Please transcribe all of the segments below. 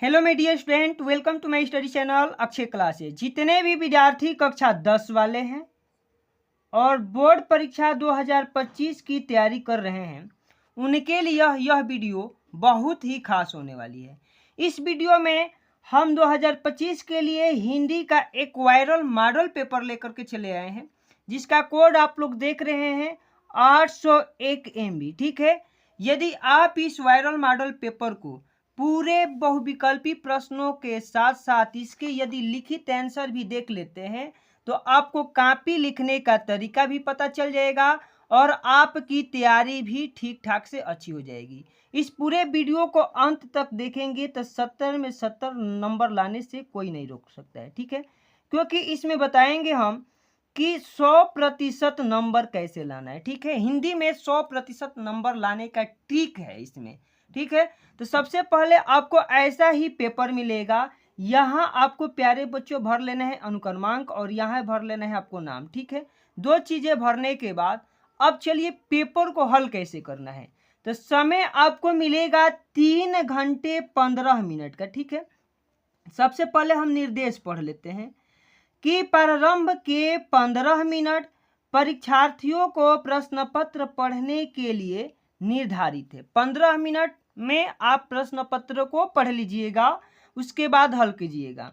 Hello my dear student, welcome to my study channel Akshay classes. जितने भी विद्यार्थी कक्षा 10 वाले हैं और बोर्ड परीक्षा 2025 की तैयारी कर रहे हैं, उनके लिए यह वीडियो बहुत ही खास होने वाली है। इस वीडियो में हम 2025 के लिए हिंदी का एक वायरल मॉडल पेपर लेकर के चले आए हैं, जिसका कोड आप लोग देख रहे हैं 801 MB। ठीक है, यदि आप इस वायरल मॉडल पेपर को पूरे बहुविकल्पी प्रश्नों के साथ साथ इसके यदि लिखित आंसर भी देख लेते हैं तो आपको कॉपी लिखने का तरीका भी पता चल जाएगा और आपकी तैयारी भी ठीक ठाक से अच्छी हो जाएगी। इस पूरे वीडियो को अंत तक देखेंगे तो 70 में 70 नंबर लाने से कोई नहीं रोक सकता है। ठीक है, क्योंकि इसमें बताएंगे हम कि 100% नंबर कैसे लाना है। ठीक है, हिंदी में 100% नंबर लाने का ट्रिक है इसमें। ठीक है, तो सबसे पहले आपको ऐसा ही पेपर मिलेगा। यहाँ आपको प्यारे बच्चों भर लेना है अनुक्रमांक और यहाँ भर लेना है आपको नाम। ठीक है, दो चीजें भरने के बाद अब चलिए पेपर को हल कैसे करना है। तो समय आपको मिलेगा 3 घंटे 15 मिनट का। ठीक है, सबसे पहले हम निर्देश पढ़ लेते हैं कि प्रारंभ के 15 मिनट परीक्षार्थियों को प्रश्न पत्र पढ़ने के लिए निर्धारित है। 15 मिनट में आप प्रश्न पत्र को पढ़ लीजिएगा, उसके बाद हल कीजिएगा।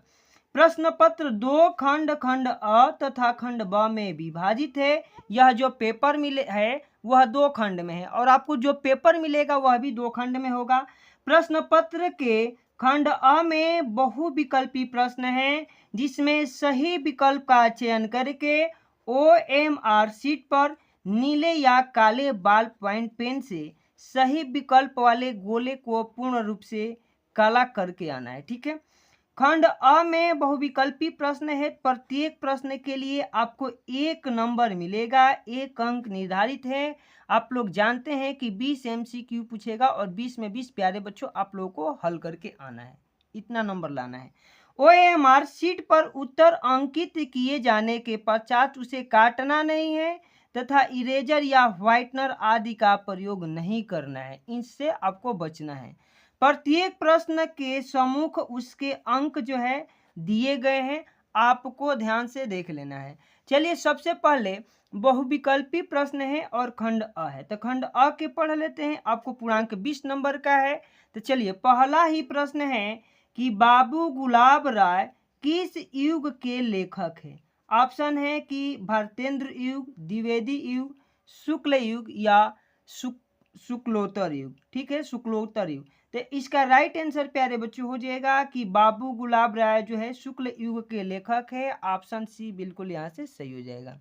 प्रश्न पत्र 2 खंड अ तथा खंड ब में विभाजित है। यह जो पेपर मिले है वह 2 खंड में है और आपको जो पेपर मिलेगा वह भी 2 खंड में होगा। प्रश्न पत्र के खंड अ में बहुविकल्पी प्रश्न है, जिसमें सही विकल्प का चयन करके OMR शीट पर नीले या काले बॉल पॉइंट पेन से सही विकल्प वाले गोले को पूर्ण रूप से काला करके आना है। ठीक है, खंड अ में बहुविकल्पी प्रश्न है। प्रत्येक प्रश्न के लिए आपको 1 नंबर मिलेगा, 1 अंक निर्धारित है। आप लोग जानते हैं कि 20 MCQ पूछेगा और 20 में 20 प्यारे बच्चों आप लोगों को हल करके आना है, इतना नंबर लाना है। OMR शीट पर उत्तर अंकित किए जाने के पश्चात उसे काटना नहीं है तथा इरेजर या व्हाइटनर आदि का प्रयोग नहीं करना है, इनसे आपको बचना है। प्रत्येक प्रश्न के सम्मुख उसके अंक जो है दिए गए हैं, आपको ध्यान से देख लेना है। चलिए सबसे पहले बहुविकल्पी प्रश्न है और खंड अ है, तो खंड अ के पढ़ लेते हैं। आपको पूर्णांक 20 नंबर का है। तो चलिए पहला ही प्रश्न है कि बाबू गुलाब राय किस युग के लेखक है। ऑप्शन है कि भारतेंद्र युग, द्विवेदी युग, शुक्ल युग या शुक्लोत्तर युग। ठीक है, शुक्लोत्तर युग। तो इसका राइट आंसर प्यारे बच्चों हो जाएगा कि बाबू गुलाब राय जो है शुक्ल युग के लेखक है। ऑप्शन सी बिल्कुल यहाँ से सही हो जाएगा।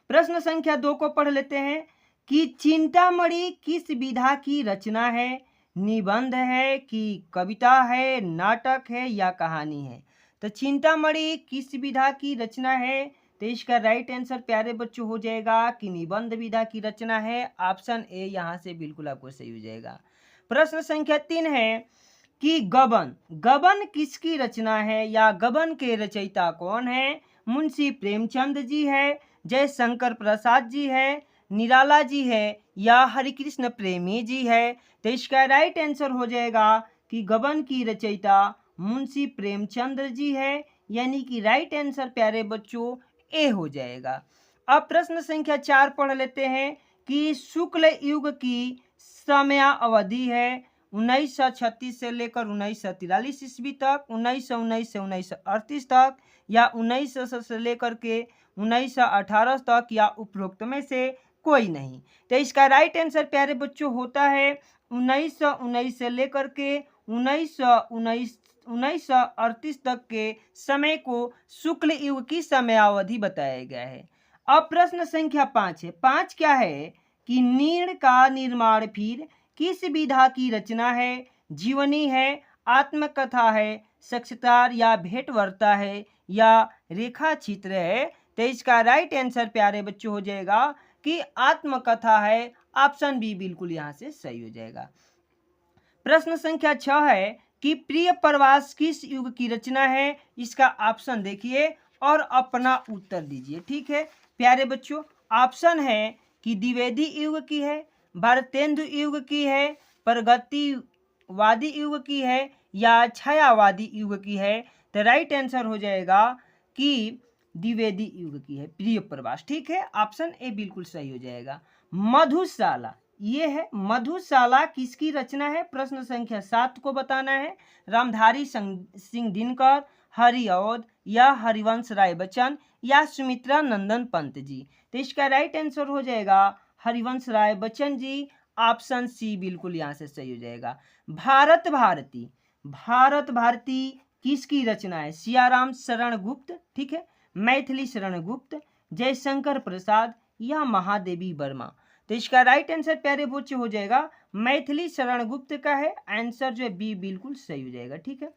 प्रश्न संख्या 2 को पढ़ लेते हैं कि चिंतामणि किस विधा की रचना है। निबंध है कि कविता है, नाटक है या कहानी है। तो चिंतामणि किस विधा की रचना है, तो इसका राइट आंसर प्यारे बच्चों हो जाएगा कि निबंध विधा की रचना है। ऑप्शन ए यहाँ से बिल्कुल आपको सही हो जाएगा। प्रश्न संख्या 3 है कि गबन किसकी रचना है या गबन के रचयिता कौन है। मुंशी प्रेमचंद जी है, जयशंकर प्रसाद जी है, निराला जी है या हरिकृष्ण प्रेमी जी है। तो इसका राइट आंसर हो जाएगा कि गबन की रचयिता मुंशी प्रेमचंद जी है, यानी कि राइट आंसर प्यारे बच्चों ए हो जाएगा। अब प्रश्न संख्या 4 पढ़ लेते हैं कि शुक्ल युग की समयावधि है 1936 से लेकर 1943 ईस्वी तक, 1919 से 1938 तक या 1900 से लेकर के 1918 तक या उपरोक्त में से कोई नहीं। तो इसका राइट आंसर प्यारे बच्चों होता है 1919 से लेकर के 1938 तक के समय को शुक्ल युग की समयावधि बताया गया है। अब प्रश्न संख्या 5 है। 5 क्या है कि नीड़ का निर्माण फिर किस विधा की रचना है। जीवनी है, आत्मकथा है, साक्षात्कार या भेंटवार्ता है या रेखा चित्र है। तो इसका राइट आंसर प्यारे बच्चों हो जाएगा कि आत्मकथा है। ऑप्शन बी बिल्कुल यहाँ से सही हो जाएगा। प्रश्न संख्या 6 है कि प्रिय प्रवास किस युग की रचना है। इसका ऑप्शन देखिए और अपना उत्तर दीजिए। ठीक है प्यारे बच्चों, ऑप्शन है कि द्विवेदी युग की है, भारतेंदु युग की है, प्रगतिवादी युग की है या छायावादी युग की है? तो राइट आंसर हो जाएगा कि द्विवेदी युग की है, प्रिय प्रवास। ठीक है, ऑप्शन ए बिल्कुल सही हो जाएगा। मधुशाला, ये है मधुशाला किसकी रचना है? प्रश्न संख्या 7 को बताना है। रामधारी सिंह दिनकर, हरिऔध या हरिवंश राय बच्चन या सुमित्रा नंदन पंत जी? तो इसका राइट आंसर हो जाएगा हरिवंश राय बच्चन जी। ऑप्शन सी बिल्कुल यहाँ से सही हो जाएगा। भारत भारती, भारत भारती किसकी रचना है? सियाराम शरण गुप्त, ठीक है, मैथिली शरण गुप्त, जयशंकर प्रसाद या महादेवी वर्मा? तो इसका राइट आंसर प्यारे बच्चे हो जाएगा मैथिली शरण गुप्त का है। आंसर जो है बी बिल्कुल सही हो जाएगा। ठीक है,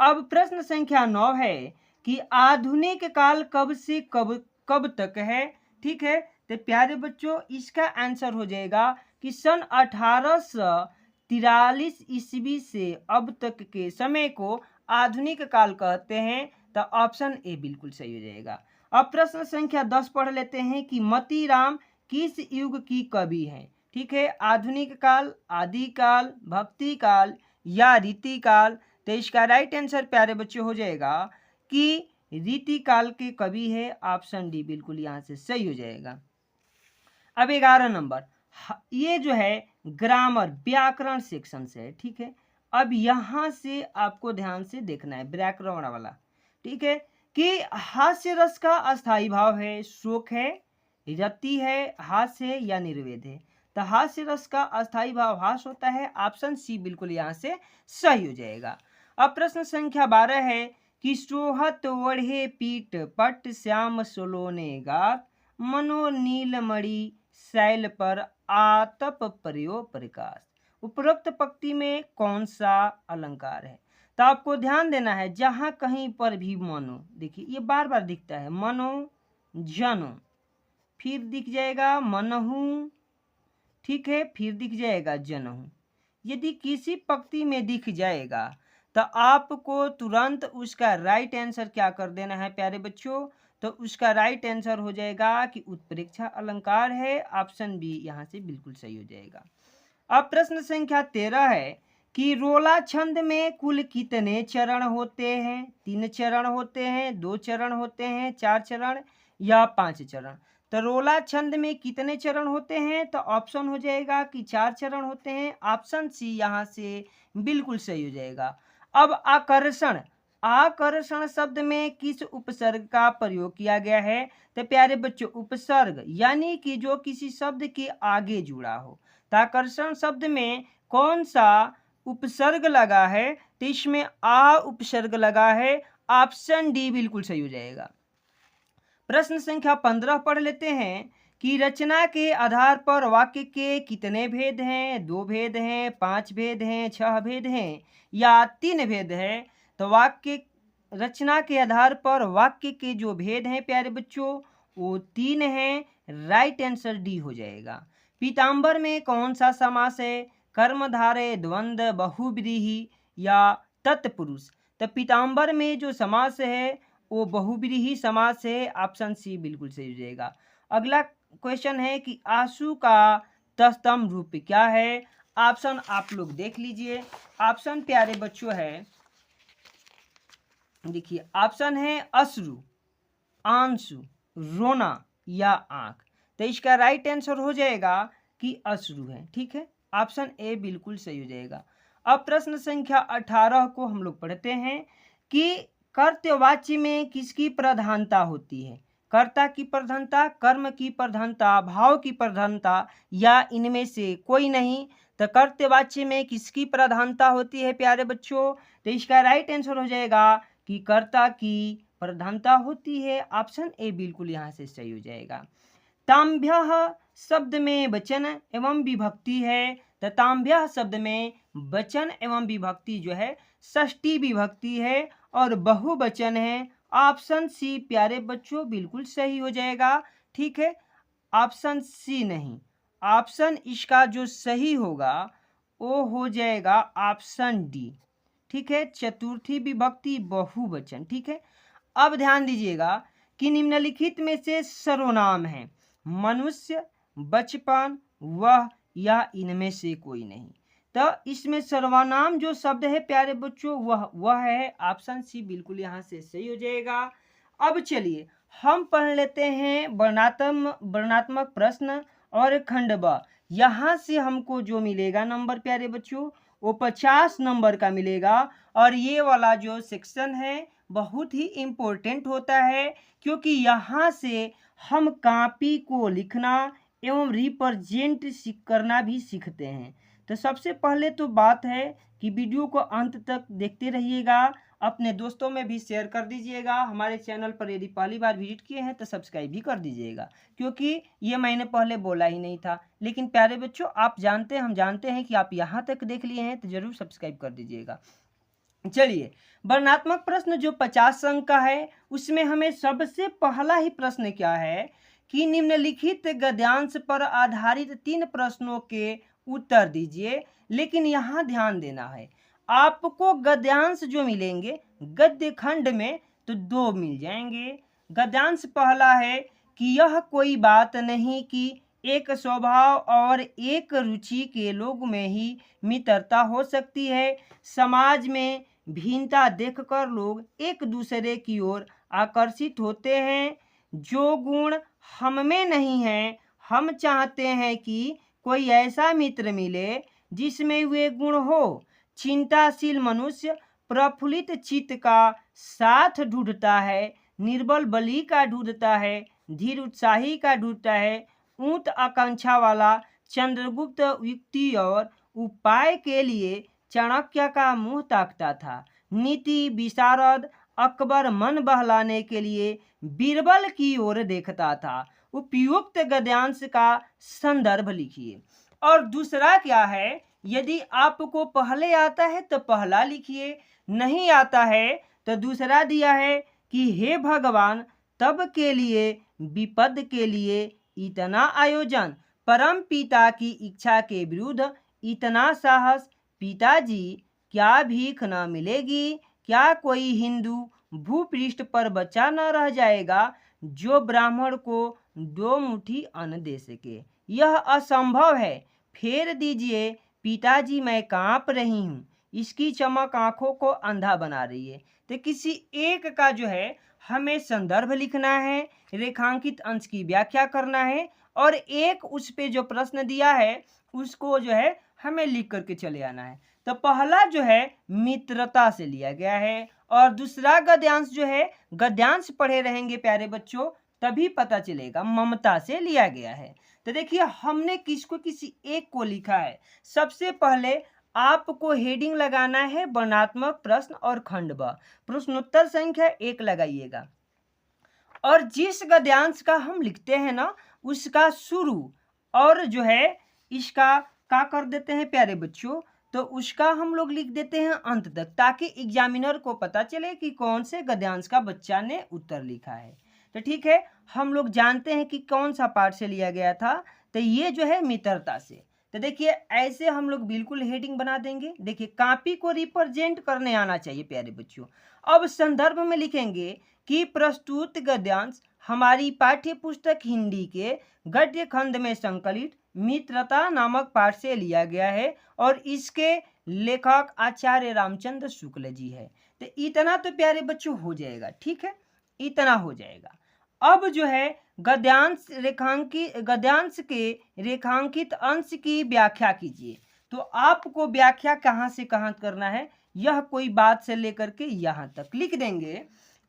अब प्रश्न संख्या 9 है कि आधुनिक काल कब से कब तक है? ठीक है, तो प्यारे बच्चों इसका आंसर हो जाएगा कि सन 1843 ईस्वी से अब तक के समय को आधुनिक काल कहते हैं। तो ऑप्शन ए बिल्कुल सही हो जाएगा। अब प्रश्न संख्या 10 पढ़ लेते हैं कि मतीराम किस युग की कवि है? ठीक है, आधुनिक काल, आदिकाल, भक्ति काल या रीति काल? तो इसका राइट आंसर प्यारे बच्चों हो जाएगा कि रीति काल के कवि है। ऑप्शन डी बिल्कुल यहाँ से सही हो जाएगा। अब 11 नंबर, ये जो है ग्रामर व्याकरण सेक्शन से है। ठीक है, अब यहाँ से आपको ध्यान से देखना है व्याकरण वाला। ठीक है, कि हास्य रस का अस्थाई भाव है, शोक है, रति है, हास्य है या निर्वेद है? तो हास्य रस का अस्थाई भाव हास होता है। ऑप्शन सी बिल्कुल यहाँ से सही हो जाएगा। अब प्रश्न संख्या 12 है कि सोहत ओढ़े पीठ पट श्याम सोलोने गात, मनो नीलमणि शैल पर आतप प्रयो प्रकाश। उपरोक्त पंक्ति में कौन सा अलंकार है? तो आपको ध्यान देना है, जहां कहीं पर भी मनो, देखिए ये बार बार दिखता है, मनो, जनो, फिर दिख जाएगा मनहू, ठीक है, फिर दिख जाएगा जनहू। यदि किसी पंक्ति में दिख जाएगा तो आपको तुरंत उसका राइट आंसर क्या कर देना है प्यारे बच्चों? तो उसका राइट आंसर हो जाएगा कि उत्प्रेक्षा अलंकार है। ऑप्शन बी यहाँ से बिल्कुल सही हो जाएगा। अब प्रश्न संख्या 13 है कि रोला छंद में कुल कितने चरण होते हैं? 3 चरण होते हैं, 2 चरण होते हैं, 4 चरण या 5 चरण? तो रोला छंद में कितने चरण होते हैं? तो ऑप्शन हो जाएगा कि 4 चरण होते हैं। ऑप्शन सी यहाँ से बिल्कुल सही हो जाएगा। अब आकर्षण, आकर्षण शब्द में किस उपसर्ग का प्रयोग किया गया है? तो प्यारे बच्चों उपसर्ग यानी कि जो किसी शब्द के आगे जुड़ा हो। तो आकर्षण शब्द में कौन सा उपसर्ग लगा है? तो इसमें आ उपसर्ग लगा है। ऑप्शन डी बिल्कुल सही हो जाएगा। प्रश्न संख्या 15 पढ़ लेते हैं कि रचना के आधार पर वाक्य के कितने भेद हैं? 2 भेद हैं, 5 भेद हैं, 6 भेद हैं या 3 भेद हैं? तो वाक्य रचना के आधार पर वाक्य के जो भेद हैं प्यारे बच्चों वो 3 हैं। राइट आंसर डी हो जाएगा। पीताम्बर में कौन सा समास है? कर्मधारय, द्वंद्व, बहुव्रीहि या तत्पुरुष? तो पीताम्बर में जो समास है वो बहुव्रीहि समास है। ऑप्शन सी बिल्कुल सही हो जाएगा। अगला क्वेश्चन है कि आंसू का तत्सम रूप क्या है? ऑप्शन आप लोग देख लीजिए। ऑप्शन प्यारे बच्चों है, देखिए ऑप्शन है अश्रु, आंसू, रोना या आंख। तो इसका राइट आंसर हो जाएगा कि अश्रु है। ठीक है, ऑप्शन ए बिल्कुल सही हो जाएगा। अब प्रश्न संख्या 18 को हम लोग पढ़ते हैं कि कर्तवाच्य में किसकी प्रधानता होती है? कर्ता की प्रधानता, कर्म की प्रधानता, भाव की प्रधानता या इनमें से कोई नहीं? तो कर्तवाच्य में किसकी प्रधानता होती है प्यारे बच्चों? तो इसका राइट आंसर हो जाएगा कि कर्ता की प्रधानता होती है। ऑप्शन ए बिल्कुल यहाँ से सही हो जाएगा। ताम्भ्यः शब्द में वचन एवं विभक्ति है। तो ताम्भ्यः शब्द में वचन एवं विभक्ति जो है षष्ठी विभक्ति है और बहुवचन है। ऑप्शन सी प्यारे बच्चों बिल्कुल सही हो जाएगा। ठीक है, ऑप्शन सी नहीं, ऑप्शन इसका जो सही होगा वो हो जाएगा ऑप्शन डी। ठीक है, चतुर्थी विभक्ति बहुवचन। ठीक है, अब ध्यान दीजिएगा कि निम्नलिखित में से सर्वनाम है मनुष्य, बचपन, वह या इनमें से कोई नहीं? तो इसमें सर्वनाम जो शब्द है प्यारे बच्चों वह है ऑप्शन सी, बिल्कुल यहाँ से सही हो जाएगा। अब चलिए हम पढ़ लेते हैं वर्णनात्मक प्रश्न और खंड ब। यहाँ से हमको जो मिलेगा नंबर प्यारे बच्चों वो 50 नंबर का मिलेगा। और ये वाला जो सेक्शन है बहुत ही इम्पोर्टेंट होता है, क्योंकि यहाँ से हम कॉपी को लिखना एवं रिप्रेजेंट करना भी सीखते हैं। तो सबसे पहले तो बात है कि वीडियो को अंत तक देखते रहिएगा, अपने दोस्तों में भी शेयर कर दीजिएगा। हमारे चैनल पर यदि पहली बार विजिट किए हैं तो सब्सक्राइब भी कर दीजिएगा, क्योंकि ये मैंने पहले बोला ही नहीं था। लेकिन प्यारे बच्चों हम जानते हैं कि आप यहाँ तक देख लिए हैं तो जरूर सब्सक्राइब कर दीजिएगा। चलिए वर्णनात्मक प्रश्न जो 50 अंक का है उसमें हमें सबसे पहला ही प्रश्न क्या है कि निम्नलिखित गद्यांश पर आधारित 3 प्रश्नों के उत्तर दीजिए। लेकिन यहाँ ध्यान देना है, आपको गद्यांश जो मिलेंगे गद्य खंड में तो 2 मिल जाएंगे। गद्यांश पहला है कि यह कोई बात नहीं कि एक स्वभाव और एक रुचि के लोग में ही मित्रता हो सकती है। समाज में भिन्नता देखकर लोग एक दूसरे की ओर आकर्षित होते हैं। जो गुण हम में नहीं है, हम चाहते हैं कि कोई ऐसा मित्र मिले जिसमें वे गुण हो। चिंताशील मनुष्य प्रफुल्लित चित्त का साथ ढूंढता है, निर्बल बलि का ढूंढता है, धीर उत्साही का ढूंढता है। ऊंट आकांक्षा वाला चंद्रगुप्त युक्ति और उपाय के लिए चाणक्य का मुंह ताकता था। नीति विशारद अकबर मन बहलाने के लिए बीरबल की ओर देखता था। उपयुक्त गद्यांश का संदर्भ लिखिए। और दूसरा क्या है, यदि आपको पहले आता है तो पहला लिखिए, नहीं आता है तो दूसरा दिया है कि हे भगवान तब के लिए विपद के लिए इतना आयोजन, परम पिता की इच्छा के विरुद्ध इतना साहस। पिताजी क्या भीख न मिलेगी, क्या कोई हिंदू भूपृष्ठ पर बचा न रह जाएगा जो ब्राह्मण को 2 मुट्ठी अन्न दे सके। यह असंभव है, फेर दीजिए पिताजी, मैं कांप रही हूँ। इसकी चमक आंखों को अंधा बना रही है। तो किसी एक का जो है हमें संदर्भ लिखना है, रेखांकित अंश की व्याख्या करना है, और एक उस पे जो प्रश्न दिया है उसको जो है हमें लिख करके चले आना है। तो पहला जो है मित्रता से लिया गया है, और दूसरा गद्यांश जो है, गद्यांश पढ़े रहेंगे प्यारे बच्चों तभी पता चलेगा, ममता से लिया गया है। तो देखिए हमने किसी एक को लिखा है। सबसे पहले आपको हेडिंग लगाना है वर्णनात्मक प्रश्न और खंड ब, प्रश्नोत्तर संख्या 1 लगाइएगा। और जिस गद्यांश का हम लिखते हैं ना उसका शुरू और जो है इसका क्या कर देते हैं प्यारे बच्चों, तो उसका हम लोग लिख देते हैं अंत तक, ताकि एग्जामिनर को पता चले कि कौन से गद्यांश का बच्चा ने उत्तर लिखा है। तो ठीक है, हम लोग जानते हैं कि कौन सा पार्ट से लिया गया था, तो ये जो है मित्रता से। तो देखिए ऐसे हम लोग बिल्कुल हेडिंग बना देंगे। देखिए कॉपी को रिप्रेजेंट करने आना चाहिए प्यारे बच्चों। अब संदर्भ में लिखेंगे कि प्रस्तुत गद्यांश हमारी पाठ्य पुस्तक हिंदी के गद्य खंड में संकलित मित्रता नामक पाठ से लिया गया है और इसके लेखक आचार्य रामचंद्र शुक्ल जी है। तो इतना तो प्यारे बच्चों हो जाएगा, ठीक है, इतना हो जाएगा। अब जो है गद्यांश के रेखांकित अंश की व्याख्या कीजिए। तो आपको व्याख्या कहाँ से कहाँ करना है, यह कोई बात से लेकर के यहाँ तक लिख देंगे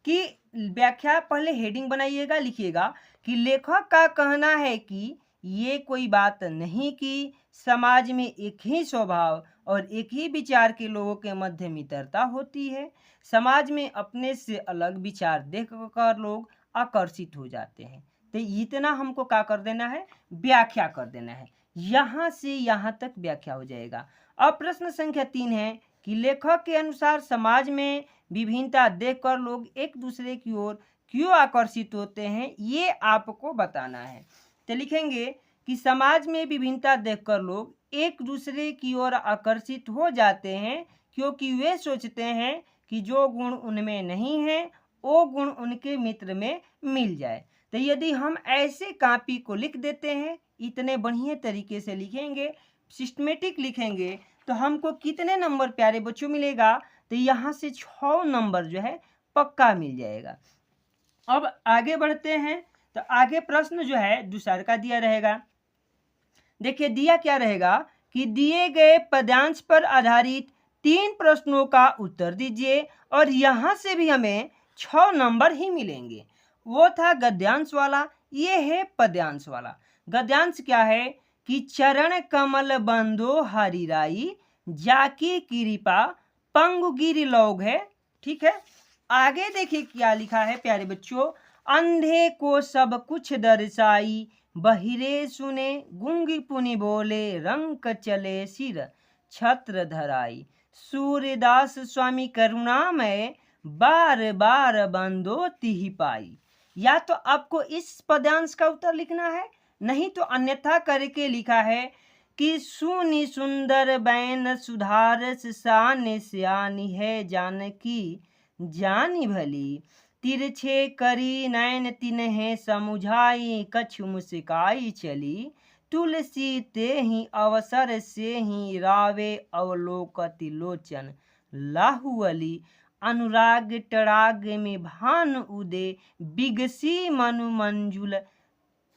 कि व्याख्या। पहले हेडिंग बनाइएगा, लिखिएगा कि लेखक का कहना है कि ये कोई बात नहीं कि समाज में एक ही स्वभाव और एक ही विचार के लोगों के मध्य मित्रता होती है। समाज में अपने से अलग विचार देखकर लोग आकर्षित हो जाते हैं। तो इतना हमको क्या कर देना है, व्याख्या कर देना है। यहाँ से यहाँ तक व्याख्या हो जाएगा। अब प्रश्न संख्या 3 है कि लेखक के अनुसार समाज में विभिन्नता देखकर लोग एक दूसरे की ओर क्यों आकर्षित होते हैं, ये आपको बताना है। तो लिखेंगे कि समाज में विभिन्नता देखकर लोग एक दूसरे की ओर आकर्षित हो जाते हैं क्योंकि वे सोचते हैं कि जो गुण उनमें नहीं है वो गुण उनके मित्र में मिल जाए। तो यदि हम ऐसे कॉपी को लिख देते हैं, इतने बढ़िया तरीके से लिखेंगे, सिस्टमेटिक लिखेंगे, तो हमको कितने नंबर प्यारे बच्चों मिलेगा? तो यहाँ से 6 नंबर जो है पक्का मिल जाएगा। अब आगे बढ़ते हैं, तो आगे प्रश्न जो है दूसरा का दिया रहेगा। देखिए दिया क्या रहेगा कि दिए गए पद्यांश पर आधारित 3 प्रश्नों का उत्तर दीजिए, और यहाँ से भी हमें 6 नंबर ही मिलेंगे। वो था गद्यांश वाला, ये है पद्यांश वाला। गद्यांश क्या है कि चरण कमल बंदो हरिराई, जाकी कृपा पंगु गिरि लोग है। ठीक है, आगे देखिए क्या लिखा है प्यारे बच्चों। अंधे को सब कुछ दर्शाई, बहिरे सुने गूंगी पुनि बोले, रंक चले सिर छत्र धराई, सूर्यदास स्वामी करुणामय, बार बार बंदो तिहि पाई। या तो आपको इस पद्यांश का उत्तर लिखना है, नहीं तो अन्यथा करके लिखा है कि सुनि सुंदर बैन सुधारस, शान श्यानी है जानकी जानी भली, तिरछे करी नैन तिन्हे समुझाई, कछु मुस्काई चली, तुलसी ते ही अवसर से ही रावे, अवलोकति लोचन लाहुअली, अनुराग टराग में भान उदे, बिगसी मनु मंजुल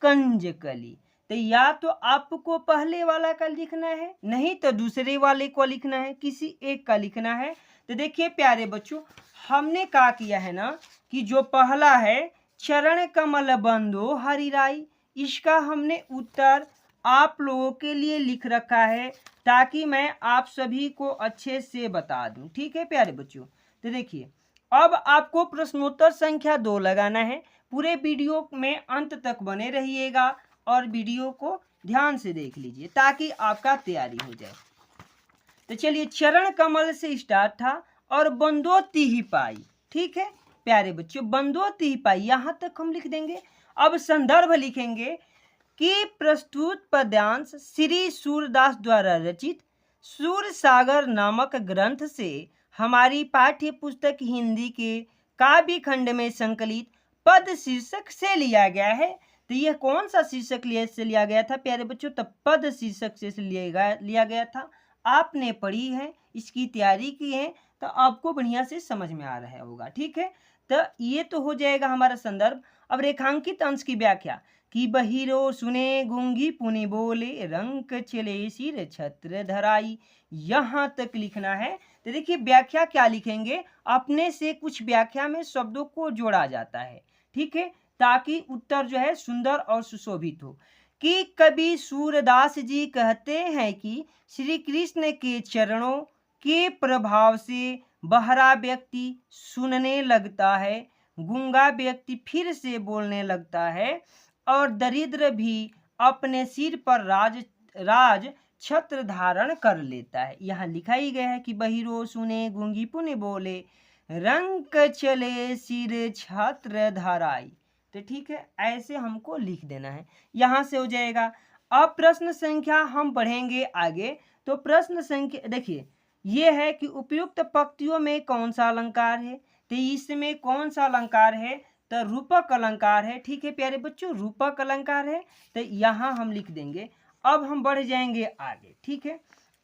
कंजकली। तो या तो आपको पहले वाला का लिखना है, नहीं तो दूसरे वाले को लिखना है, किसी एक का लिखना है। तो देखिए प्यारे बच्चों, हमने क्या किया है ना कि जो पहला है चरण कमल बंदो हरिराई, इसका हमने उत्तर आप लोगों के लिए लिख रखा है ताकि मैं आप सभी को अच्छे से बता दूं। ठीक है प्यारे बच्चों, तो देखिए अब आपको प्रश्नोत्तर संख्या 2 लगाना है। पूरे वीडियो में अंत तक बने रहिएगा और वीडियो को ध्यान से देख लीजिए ताकि आपका तैयारी हो जाए। तो चलिए, चरण कमल से स्टार्ट था और बंदो तिहि पाई। ठीक है प्यारे बच्चों, बंदो तिहि पाई यहाँ तक हम लिख देंगे। अब संदर्भ लिखेंगे कि प्रस्तुत पद्यांश श्री सूरदास द्वारा रचित सूर सागर नामक ग्रंथ से हमारी पाठ्य पुस्तक हिंदी के काव्य खंड में संकलित पद शीर्षक से लिया गया है। तो यह कौन सा शीर्षक से लिया गया था प्यारे बच्चों? तो पद शीर्षक से लिया गया था। आपने पढ़ी है, इसकी तैयारी की है, तो आपको बढ़िया से समझ में आ रहा होगा। ठीक है, तो ये तो हो जाएगा हमारा संदर्भ। अब रेखांकित अंश की व्याख्या कि बहिरो सुने गूंगी पुनि बोले, रंक चले सिर छत्र धराई, यहाँ तक लिखना है। तो देखिए व्याख्या क्या लिखेंगे, अपने से कुछ व्याख्या में शब्दों को जोड़ा जाता है। ठीक है, ताकि उत्तर जो है सुंदर और सुशोभित हो। कि कवि सूरदास जी कहते हैं कि श्री कृष्ण के चरणों के प्रभाव से बहरा व्यक्ति सुनने लगता है, गूंगा व्यक्ति फिर से बोलने लगता है, और दरिद्र भी अपने सिर पर राज छत्र धारण कर लेता है। यहाँ लिखा ही गया है कि बहिरो सुने गूंगी पुनि बोले, रंक चले सिर छत्र धराई। तो ठीक है, ऐसे हमको लिख देना है, यहाँ से हो जाएगा। अब प्रश्न संख्या हम पढ़ेंगे आगे। तो प्रश्न संख्या देखिए ये है कि उपयुक्त पंक्तियों में कौन सा अलंकार है? तो इसमें कौन सा अलंकार है? तो रूपक अलंकार है। ठीक है प्यारे बच्चों, रूपक अलंकार है, तो यहाँ हम लिख देंगे। अब हम बढ़ जाएंगे आगे। ठीक है,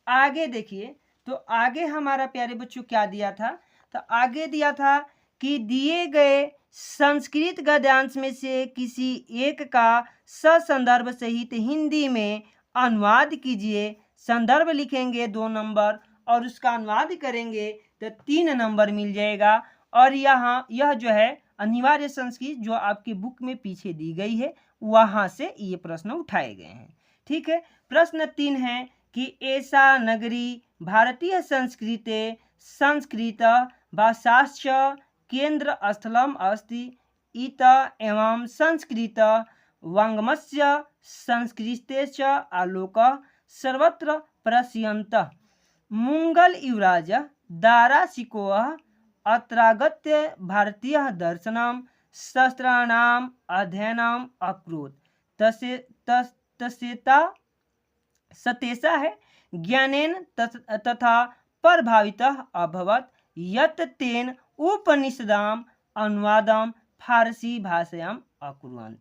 आगे देखिए, तो आगे हमारा प्यारे बच्चों क्या दिया था? तो आगे दिया था कि दिए गए संस्कृत गद्यांश में से किसी एक का ससंदर्भ सहित हिंदी में अनुवाद कीजिए। संदर्भ लिखेंगे 2 नंबर और उसका अनुवाद करेंगे तो 3 नंबर मिल जाएगा। और यहाँ यह जो है अनिवार्य संस्कृत जो आपकी बुक में पीछे दी गई है, वहाँ से ये प्रश्न उठाए गए हैं। ठीक है, प्रश्न 3 है कि ऐसा नगरी भारतीय संस्कृते संस्कृत भाषाश्च केंद्र स्थलम अस्ति, इत एवं संस्कृत वाङ्मयस्य संस्कृतेश्च आलोक सर्वत्र प्रस्यन्तः, मुंगल युवराज दाराशिकोः अत्रागत्य भारतीय दर्शनम शास्त्राणाम अध्ययनम अकरोत्, तस्येता सतेषा है ज्ञानेन तथा प्रभावितः अभवत्, यत् तेन उपनिषदाम अनुवादम फारसी भाषायाम अकुर्वन्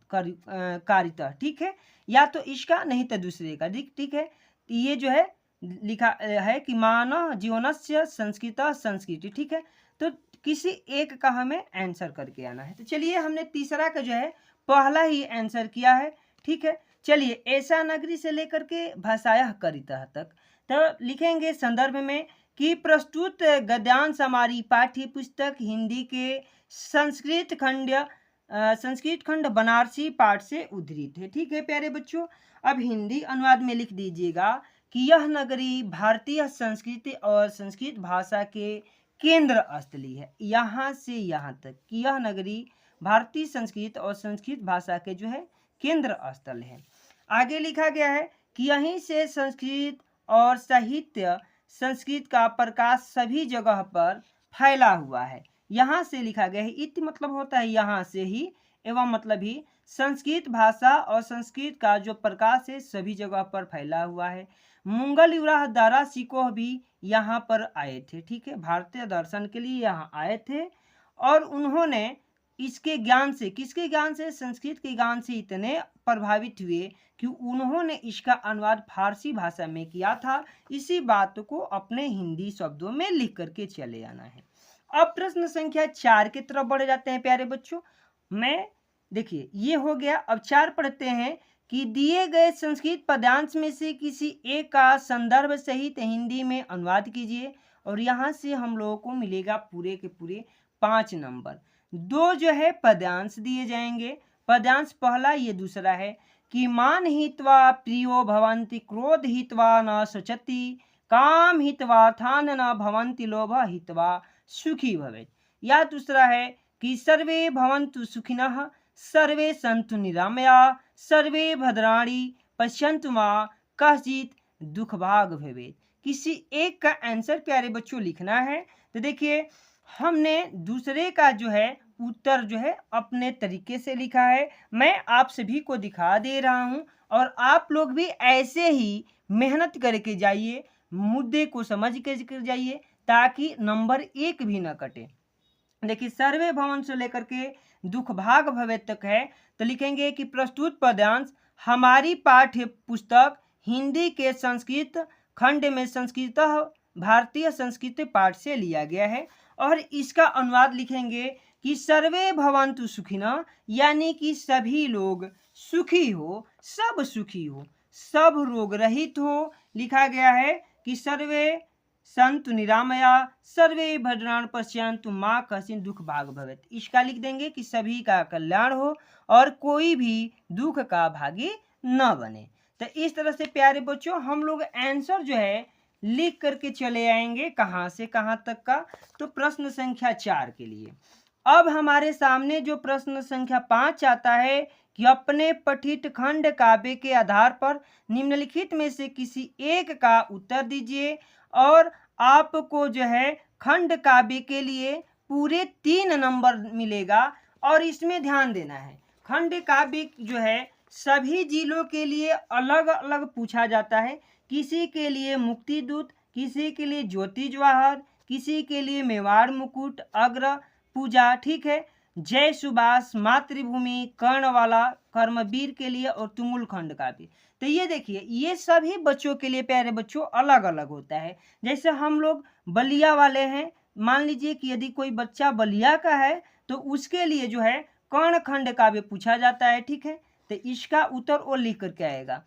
कारितः। ठीक है, या तो इसका नहीं तो दूसरे का। ठीक है, ये जो है लिखा है कि मानव जीवनस्य संस्कृत संस्कृति, ठीक है। तो किसी एक का हमें आंसर करके आना है। तो चलिए हमने तीसरा का जो है पहला ही आंसर किया है, ठीक है। चलिए ऐसा नगरी से लेकर के भाषायः करितः तक, तो लिखेंगे संदर्भ में कि प्रस्तुत गद्यांश हमारी पाठ्य पुस्तक हिंदी के संस्कृत खंड बनारसी पाठ से उद्धृत है, ठीक है प्यारे बच्चों। अब हिंदी अनुवाद में लिख दीजिएगा कि यह नगरी भारतीय संस्कृति और संस्कृत भाषा के केंद्र स्थली है, यहाँ से यहाँ तक कि यह नगरी भारतीय संस्कृत और संस्कृत भाषा के जो है केंद्र स्थल है। आगे लिखा गया है कि यहीं से संस्कृत और साहित्य संस्कृत का प्रकाश सभी जगह पर फैला हुआ है। यहाँ से लिखा गया है, इति मतलब होता है यहाँ से ही, एवं मतलब ही संस्कृत भाषा और संस्कृत का जो प्रकाश है सभी जगह पर फैला हुआ है। मुगल युवराज दारा सिकोह भी यहाँ पर आए थे, ठीक है, भारतीय दर्शन के लिए यहाँ आए थे और उन्होंने इसके ज्ञान से, किसके ज्ञान से, संस्कृत के ज्ञान से इतने प्रभावित हुए कि उन्होंने इसका अनुवाद फारसी भाषा में किया था। इसी बात को अपने हिंदी शब्दों में लिख करके चले आना है। अब प्रश्न संख्या 4 की तरफ बढ़ जाते हैं प्यारे बच्चों। मैं देखिए ये हो गया। अब 4 पढ़ते हैं कि दिए गए संस्कृत पद्यांश में से किसी एक का संदर्भ सहित हिंदी में अनुवाद कीजिए और यहाँ से हम लोगों को मिलेगा पूरे के पूरे 5 नंबर। 2 जो है पद्यांश दिए जाएंगे। पद्यांश पहला, ये दूसरा है कि मान हित्वा प्रियो भवन्ति, क्रोध हित्वा न शचति, काम हित्वार्थान न भवन्ति, लोभ हित्वा सुखी भवेत्। या दूसरा है कि सर्वे भवन्तु सुखिनः, सर्वे सन्तु निरामया, सर्वे भद्राणि पश्यन्तु मा कश्चित् दुःखभाग् भवेत्। किसी एक का आंसर प्यारे बच्चों लिखना है। तो देखिए हमने दूसरे का जो है उत्तर जो है अपने तरीके से लिखा है, मैं आप सभी को दिखा दे रहा हूं और आप लोग भी ऐसे ही मेहनत करके जाइए, मुद्दे को समझ के जाइए ताकि नंबर 1 भी न कटे। देखिए सर्वे भवन से लेकर के दुख भाग भवे तक है, तो लिखेंगे कि प्रस्तुत पद्यांश हमारी पाठ्य पुस्तक हिंदी के संस्कृत खंड में संस्कृत भारतीय संस्कृत पाठ से लिया गया है और इसका अनुवाद लिखेंगे कि सर्वे भवन्तु सुखिनः, यानी कि सभी लोग सुखी हो, सब सुखी हो, सब रोग रहित हो। लिखा गया है कि सर्वे संतु निरामया, सर्वे भद्राणि पश्यन्तु मा कश्चित् दुःख भाग् भवेत्। इसका लिख देंगे कि सभी का कल्याण हो और कोई भी दुख का भागी न बने। तो इस तरह से प्यारे बच्चों हम लोग आंसर जो है लिख करके चले आएंगे कहाँ से कहाँ तक का। तो प्रश्न संख्या 4 के लिए अब हमारे सामने जो प्रश्न संख्या 5 आता है कि अपने पठित खंड काव्य के आधार पर निम्नलिखित में से किसी एक का उत्तर दीजिए और आपको जो है खंड काव्य के लिए पूरे 3 नंबर मिलेगा। और इसमें ध्यान देना है, खंड काव्य जो है सभी जिलों के लिए अलग अलग पूछा जाता है। किसी के लिए मुक्ति दूत, किसी के लिए ज्योति जवाहर, किसी के लिए मेवाड़ मुकुट, अग्र पूजा, ठीक है, जय सुभाष, मातृभूमि, कर्णवाला, कर्मवीर के लिए और तुमुल खंड का भी। तो ये देखिए ये सभी बच्चों के लिए प्यारे बच्चों अलग अलग होता है। जैसे हम लोग बलिया वाले हैं, मान लीजिए कि यदि कोई बच्चा बलिया का है तो उसके लिए जो है कर्ण खंड काव्य पूछा जाता है, ठीक है। तो इसका उत्तर वो लिख करके आएगा।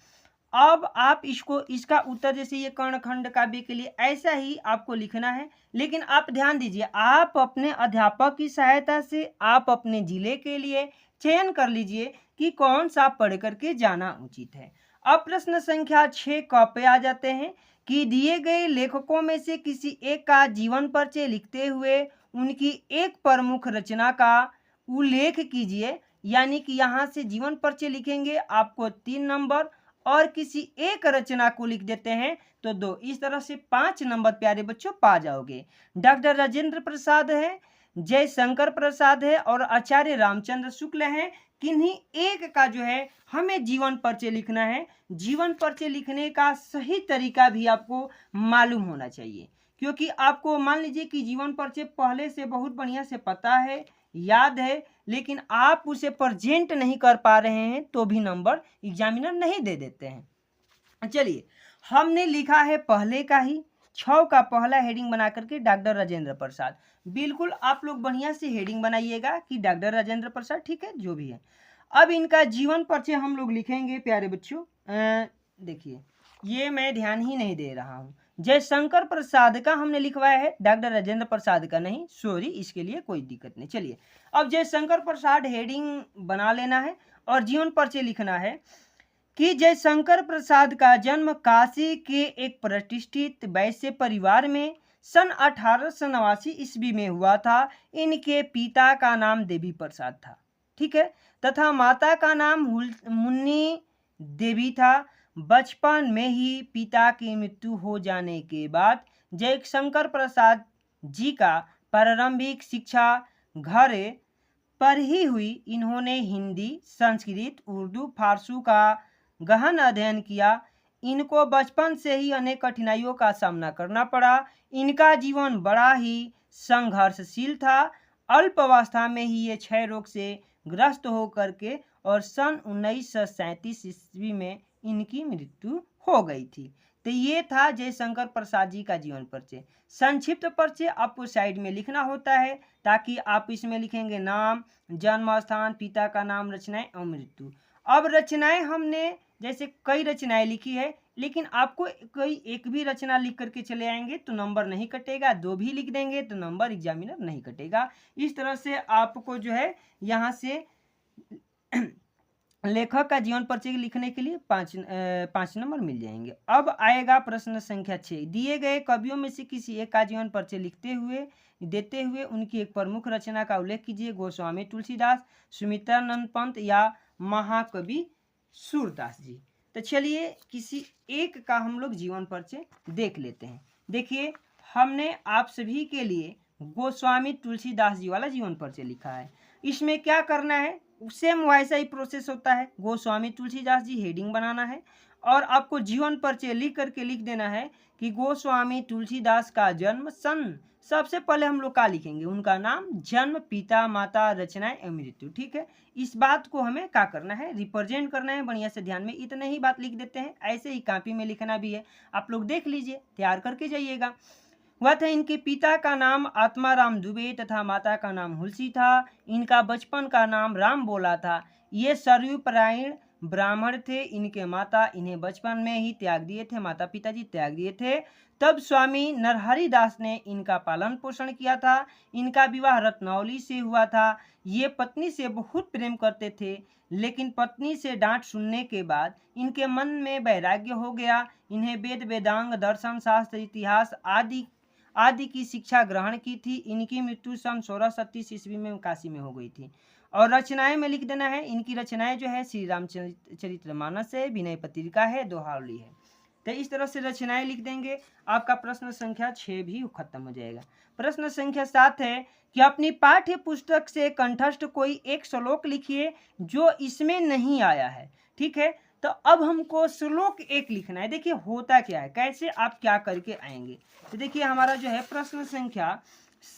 अब आप इसका उत्तर जैसे ये कर्ण खंड काव्य के लिए ऐसा ही आपको लिखना है, लेकिन आप ध्यान दीजिए आप अपने अध्यापक की सहायता से आप अपने जिले के लिए चयन कर लीजिए कि कौन सा पढ़ करके जाना उचित है। अब प्रश्न संख्या 6 क पे आ जाते हैं कि दिए गए लेखकों में से किसी एक का जीवन परिचय लिखते हुए उनकी एक प्रमुख रचना का उल्लेख कीजिए। यानी कि यहाँ से जीवन परिचय लिखेंगे आपको 3 नंबर और किसी एक रचना को लिख देते हैं तो 2। इस तरह से 5 नंबर प्यारे बच्चों पा जाओगे। डॉक्टर राजेंद्र प्रसाद है, जयशंकर प्रसाद है और आचार्य रामचंद्र शुक्ल हैं। किन्हीं एक का जो है हमें जीवन परिचय लिखना है। जीवन परिचय लिखने का सही तरीका भी आपको मालूम होना चाहिए, क्योंकि आपको मान लीजिए कि जीवन परिचय पहले से बहुत बढ़िया से पता है, याद है, लेकिन आप उसे प्रेजेंट नहीं कर पा रहे हैं तो भी नंबर एग्जामिनर नहीं दे देते हैं। चलिए हमने लिखा है पहले का ही 6 का पहला हेडिंग बना करके डॉक्टर राजेंद्र प्रसाद। बिल्कुल आप लोग बढ़िया से हेडिंग बनाइएगा कि डॉक्टर राजेंद्र प्रसाद, ठीक है, जो भी है। अब इनका जीवन परिचय हम लोग लिखेंगे प्यारे बच्चों। देखिए ये मैं ध्यान ही नहीं दे रहा हूँ। जयशंकर प्रसाद का हमने लिखवाया है, डॉक्टर राजेंद्र प्रसाद का नहीं, सॉरी, इसके लिए कोई दिक्कत नहीं। चलिए अब जयशंकर प्रसाद हेडिंग बना लेना है और जीवन परिचय लिखना है कि जयशंकर प्रसाद का जन्म काशी के एक प्रतिष्ठित वैश्य परिवार में सन 1889 ईस्वी में हुआ था। इनके पिता का नाम देवी प्रसाद था, ठीक है, तथा माता का नाम मुन्नी देवी था। बचपन में ही पिता की मृत्यु हो जाने के बाद जयशंकर प्रसाद जी का प्रारंभिक शिक्षा घर पर ही हुई। इन्होंने हिंदी, संस्कृत, उर्दू, फारसी का गहन अध्ययन किया। इनको बचपन से ही अनेक कठिनाइयों का सामना करना पड़ा। इनका जीवन बड़ा ही संघर्षशील था। अल्पावस्था में ही ये क्षय रोग से ग्रस्त होकर के और सन 1937 ईस्वी में इनकी मृत्यु हो गई थी। तो ये था जयशंकर प्रसाद जी का जीवन परिचय। संक्षिप्त परिचय आपको साइड में लिखना होता है ताकि आप इसमें लिखेंगे नाम, जन्म स्थान, पिता का नाम, रचनाएं और मृत्यु। अब रचनाएं हमने जैसे कई रचनाएं लिखी है, लेकिन आपको कोई एक भी रचना लिख करके चले आएंगे तो नंबर नहीं कटेगा, दो भी लिख देंगे तो नंबर एग्जामिनर नहीं कटेगा। इस तरह से आपको जो है यहाँ से लेखक का जीवन परिचय लिखने के लिए पाँच नंबर मिल जाएंगे। अब आएगा प्रश्न संख्या 6। दिए गए कवियों में से किसी एक का जीवन परिचय देते हुए उनकी एक प्रमुख रचना का उल्लेख कीजिए। गोस्वामी तुलसीदास, सुमित्रानंद पंत या महाकवि सूरदास जी। तो चलिए किसी एक का हम लोग जीवन परिचय देख लेते हैं। देखिए हमने आप सभी के लिए गोस्वामी तुलसीदास जी वाला जीवन परिचय लिखा है। इसमें क्या करना है, सेम वैसा ही प्रोसेस होता है। गोस्वामी तुलसीदास जी हेडिंग बनाना है और आपको जीवन परिचय लिख करके लिख देना है कि गोस्वामी तुलसीदास का जन्म सन, सबसे पहले हम लोग क्या लिखेंगे, उनका नाम, जन्म, पिता, माता, रचनाएं और मृत्यु, ठीक है। इस बात को हमें क्या करना है, रिप्रेजेंट करना है बढ़िया से। ध्यान में इतने ही बात लिख देते हैं, ऐसे ही कॉपी में लिखना भी है। आप लोग देख लीजिए, तैयार करके जाइएगा। वह था इनके पिता का नाम आत्माराम दुबे तथा माता का नाम हुलसी था। इनका बचपन का नाम राम बोला था। ये सर्वपरायण ब्राह्मण थे। इनके माता इन्हें बचपन में ही त्याग दिए थे, माता पिताजी त्याग दिए थे। तब स्वामी नरहरि दास ने इनका पालन पोषण किया था। इनका विवाह रत्नौली से हुआ था। ये पत्नी से बहुत प्रेम करते थे, लेकिन पत्नी से डांट सुनने के बाद इनके मन में वैराग्य हो गया। इन्हें वेद, वेदांग, दर्शन शास्त्र, इतिहास आदि की शिक्षा ग्रहण की थी। इनकी मृत्यु सन 1637 ईस्वी में काशी में हो गई थी। और रचनाएं में लिख देना है, इनकी रचनाएं जो है श्री रामचरितमानस है, विनय पत्रिका है, दोहावली है। तो इस तरह से रचनाएं लिख देंगे। आपका प्रश्न संख्या 6 भी खत्म हो जाएगा। प्रश्न संख्या 7 है कि अपनी पाठ्य पुस्तक से कंठस्थ कोई एक श्लोक लिखिए जो इसमें नहीं आया है, ठीक है। तो अब हमको श्लोक एक लिखना है। देखिए होता क्या है, कैसे आप क्या करके आएंगे। तो देखिए हमारा जो है प्रश्न संख्या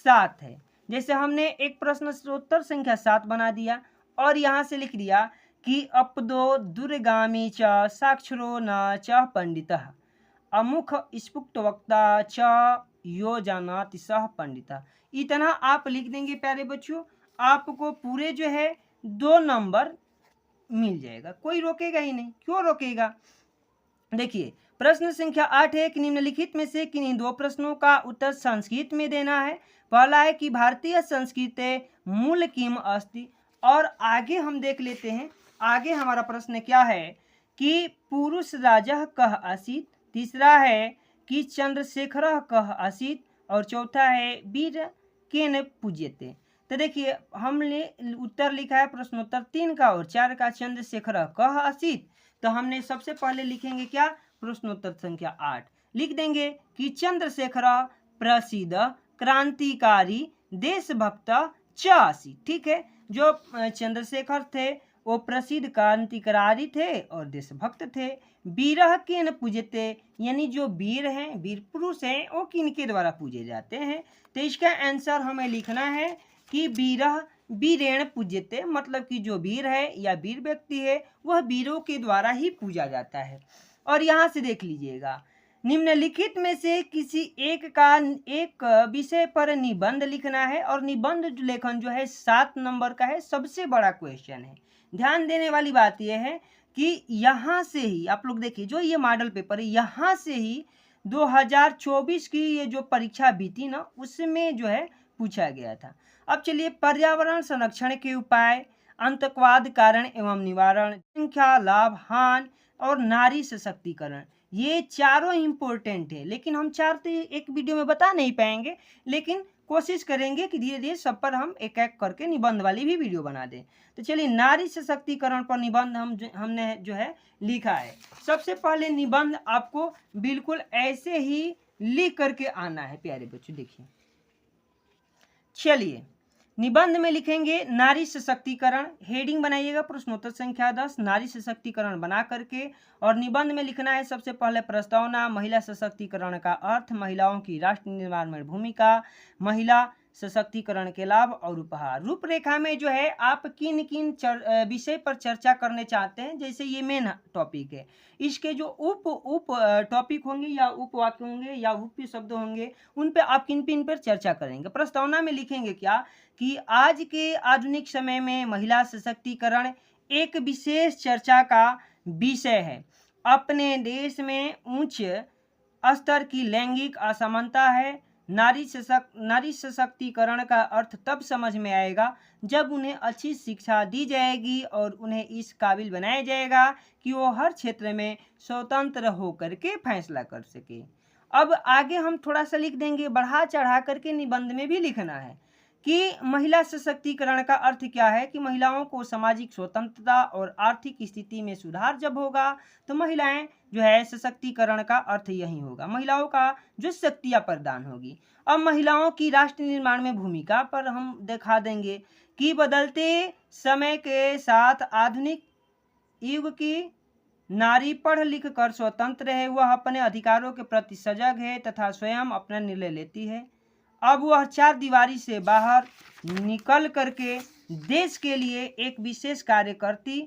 7 है। जैसे हमने एक प्रश्नोत्तर संख्या 7 बना दिया और यहाँ से लिख दिया कि अपदो दुर्गामी च साक्षरो न च पंडितः अमुख स्फुट वक्ता च यो जानाति सह पंडितः। इतना आप लिख देंगे प्यारे बच्चों, आपको पूरे जो है 2 नंबर मिल जाएगा, कोई रोकेगा ही नहीं। क्यों रोकेगा। देखिए प्रश्न संख्या 8 है कि निम्नलिखित में से किन्हीं 2 प्रश्नों का उत्तर संस्कृत में देना है। पहला है कि भारतीय संस्कृत मूल किम अस्ति। और आगे हम देख लेते हैं, आगे हमारा प्रश्न क्या है कि पुरुष राजा कह आसीत। तीसरा है कि चंद्रशेखर कह आसीत। और चौथा है वीर केन पूज्यते। तो देखिए हमने उत्तर लिखा है प्रश्नोत्तर 3 का और 4 का, चंद्रशेखर कह आसीत। तो हमने सबसे पहले लिखेंगे क्या, प्रश्नोत्तर संख्या 8 लिख देंगे कि चंद्रशेखर प्रसिद्ध क्रांतिकारी देशभक्त च आसीत, ठीक है। जो चंद्रशेखर थे वो प्रसिद्ध क्रांतिकारी थे और देशभक्त थे। वीरह किन पूजते, यानी जो वीर हैं, वीर पुरुष हैं, वो किनके द्वारा पूजे जाते हैं। तो इसका आंसर हमें लिखना है कि वीरह वीरेण पूज्यते, मतलब कि जो वीर है या वीर व्यक्ति है वह वीरों के द्वारा ही पूजा जाता है। और यहाँ से देख लीजिएगा, निम्नलिखित में से किसी एक विषय पर निबंध लिखना है और निबंध लेखन जो है 7 नंबर का है, सबसे बड़ा क्वेश्चन है। ध्यान देने वाली बात यह है कि यहाँ से ही आप लोग देखिए, जो ये मॉडल पेपर है, यहाँ से ही 2024 की ये जो परीक्षा बीती ना, उसमें जो है पूछा गया था। अब चलिए, पर्यावरण संरक्षण के उपाय, आतंकवाद कारण एवं निवारण, संख्या, लाभ, हानि और नारी सशक्तिकरण, ये चारों इंपॉर्टेंट है, लेकिन हम चार एक वीडियो में बता नहीं पाएंगे, लेकिन कोशिश करेंगे कि धीरे धीरे सब पर हम एक एक करके निबंध वाली भी वीडियो बना दें। तो चलिए, नारी सशक्तिकरण पर निबंध हमने जो है लिखा है। सबसे पहले निबंध आपको बिल्कुल ऐसे ही लिख करके आना है प्यारे बच्चों। देखिए, चलिए निबंध में लिखेंगे नारी सशक्तिकरण, हेडिंग बनाइएगा प्रश्नोत्तर संख्या 10, नारी सशक्तिकरण बना करके, और निबंध में लिखना है सबसे पहले प्रस्तावना, महिला सशक्तिकरण का अर्थ, महिलाओं की राष्ट्र निर्माण में भूमिका, महिला सशक्तिकरण के लाभ और उपहार। रूपरेखा में जो है आप किन किन विषय पर चर्चा करने चाहते हैं, जैसे ये मेन टॉपिक है, इसके जो उप टॉपिक होंगे या उपवाक्य होंगे या उप शब्द होंगे, उन पे आप किन किन पर चर्चा करेंगे। प्रस्तावना में लिखेंगे क्या कि आज के आधुनिक समय में महिला सशक्तिकरण एक विशेष चर्चा का विषय है। अपने देश में उच्च स्तर की लैंगिक असमानता है। नारी सशक्तिकरण का अर्थ तब समझ में आएगा जब उन्हें अच्छी शिक्षा दी जाएगी और उन्हें इस काबिल बनाया जाएगा कि वो हर क्षेत्र में स्वतंत्र होकर के फैसला कर सके। अब आगे हम थोड़ा सा लिख देंगे, बढ़ा चढ़ा करके निबंध में भी लिखना है कि महिला सशक्तिकरण का अर्थ क्या है, कि महिलाओं को सामाजिक स्वतंत्रता और आर्थिक स्थिति में सुधार जब होगा तो महिलाएं जो है सशक्तिकरण का अर्थ यही होगा, महिलाओं का जो शक्तियां प्रदान होगी। अब महिलाओं की राष्ट्र निर्माण में भूमिका पर हम दिखा देंगे कि बदलते समय के साथ आधुनिक युग की नारी पढ़ लिख कर स्वतंत्र है, वह अपने अधिकारों के प्रति सजग है तथा स्वयं अपना निर्णय लेती है। अब वह चार दीवारी से बाहर निकल करके देश के लिए एक विशेष कार्य करती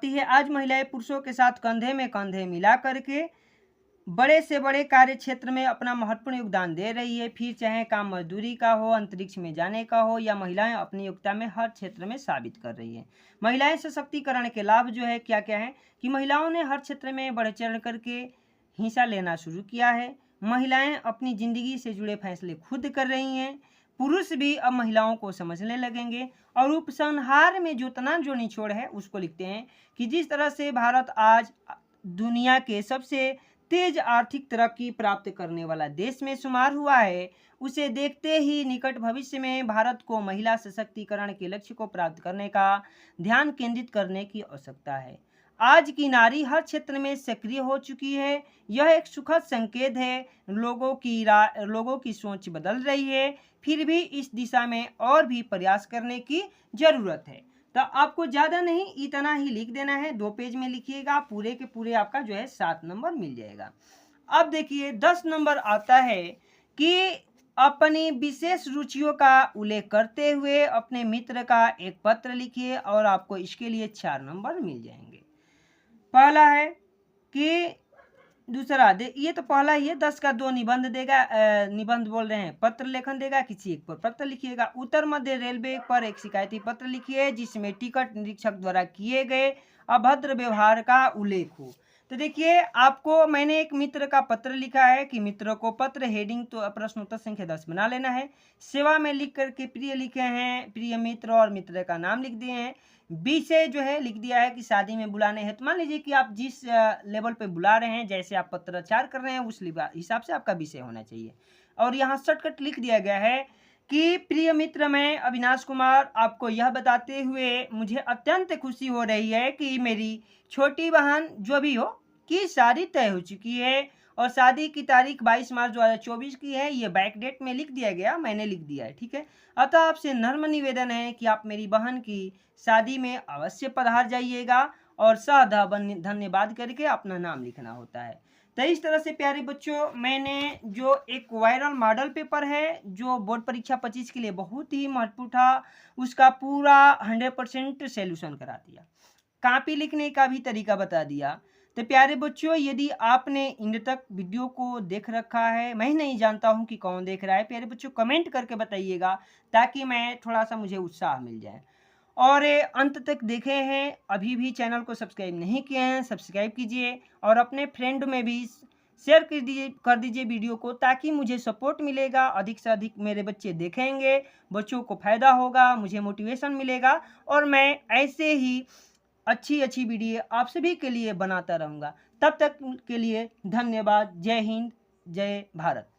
है। आज महिलाएं पुरुषों के साथ कंधे में कंधे मिला करके बड़े से बड़े कार्य क्षेत्र में अपना महत्वपूर्ण योगदान दे रही है। फिर चाहे काम मजदूरी का हो, अंतरिक्ष में जाने का हो, या महिलाएं अपनी योग्यता में हर क्षेत्र में साबित कर रही है। महिलाएं सशक्तिकरण के लाभ जो है क्या क्या है, कि महिलाओं ने हर क्षेत्र में बढ़ चढ़ करके हिस्सा लेना शुरू किया है। महिलाएं अपनी जिंदगी से जुड़े फैसले खुद कर रही हैं। पुरुष भी अब महिलाओं को समझने लगेंगे। और उपसंहार में जो निचोड़ है उसको लिखते हैं कि जिस तरह से भारत आज दुनिया के सबसे तेज आर्थिक तरक्की प्राप्त करने वाला देश में शुमार हुआ है, उसे देखते ही निकट भविष्य में भारत को महिला सशक्तिकरण के लक्ष्य को प्राप्त करने का ध्यान केंद्रित करने की आवश्यकता है। आज की नारी हर क्षेत्र में सक्रिय हो चुकी है। यह एक सुखद संकेत है। लोगों की सोच बदल रही है, फिर भी इस दिशा में और भी प्रयास करने की जरूरत है। तो आपको ज़्यादा नहीं, इतना ही लिख देना है। 2 पेज में लिखिएगा, पूरे के पूरे आपका जो है 7 नंबर मिल जाएगा। अब देखिए 10 नंबर आता है कि अपनी विशेष रुचियों का उल्लेख करते हुए अपने मित्र का एक पत्र लिखिए, और आपको इसके लिए 4 नंबर मिल जाएंगे। पहला है कि दूसरा ये तो पहला ही है, 10 का 2 निबंध देगा, निबंध बोल रहे हैं, पत्र लेखन देगा, किसी एक पर पत्र लिखिएगा। उत्तर मध्य रेलवे पर एक शिकायती पत्र लिखिए जिसमें टिकट निरीक्षक द्वारा किए गए अभद्र व्यवहार का उल्लेख हो। तो देखिए, आपको मैंने एक मित्र का पत्र लिखा है कि मित्र को पत्र, हेडिंग तो प्रश्नोत्तर संख्या 10 बना लेना है। सेवा में लिख करके प्रिय लिखे हैं, प्रिय मित्र, और मित्र का नाम लिख दिए हैं। विषय जो है लिख दिया है कि शादी में बुलाने हेतु। मान लीजिए कि आप जिस लेवल पे बुला रहे हैं, जैसे आप पत्राचार कर रहे हैं, उस हिसाब से आपका विषय होना चाहिए। और यहाँ शॉर्टकट लिख दिया गया है कि प्रिय मित्र, मैं अविनाश कुमार आपको यह बताते हुए मुझे अत्यंत खुशी हो रही है कि मेरी छोटी बहन जो भी हो की शादी तय हो चुकी है, और शादी की तारीख 22 मार्च 2024 की है। ये बैक डेट में लिख दिया गया, मैंने लिख दिया है, ठीक है। अतः आपसे नम्र निवेदन है कि आप मेरी बहन की शादी में अवश्य पधार जाइएगा, और धन्यवाद करके अपना नाम लिखना होता है। तो इस तरह से प्यारे बच्चों, मैंने जो एक वायरल मॉडल पेपर है जो बोर्ड परीक्षा 25 के लिए बहुत ही महत्वपूर्ण था, उसका पूरा 100% सॉल्यूशन करा दिया। कॉपी लिखने का भी तरीका बता दिया। तो प्यारे बच्चों, यदि आपने इन तक वीडियो को देख रखा है, मैं नहीं जानता हूं कि कौन देख रहा है, प्यारे बच्चों कमेंट करके बताइएगा ताकि मैं थोड़ा सा मुझे उत्साह मिल जाए। और अंत तक देखे हैं, अभी भी चैनल को सब्सक्राइब नहीं किए हैं, सब्सक्राइब कीजिए और अपने फ्रेंड में भी शेयर कर दीजिए वीडियो को, ताकि मुझे सपोर्ट मिलेगा, अधिक से अधिक मेरे बच्चे देखेंगे, बच्चों को फायदा होगा, मुझे मोटिवेशन मिलेगा और मैं ऐसे ही अच्छी अच्छी वीडियो आप सभी के लिए बनाता रहूँगा। तब तक के लिए धन्यवाद। जय हिंद, जय भारत।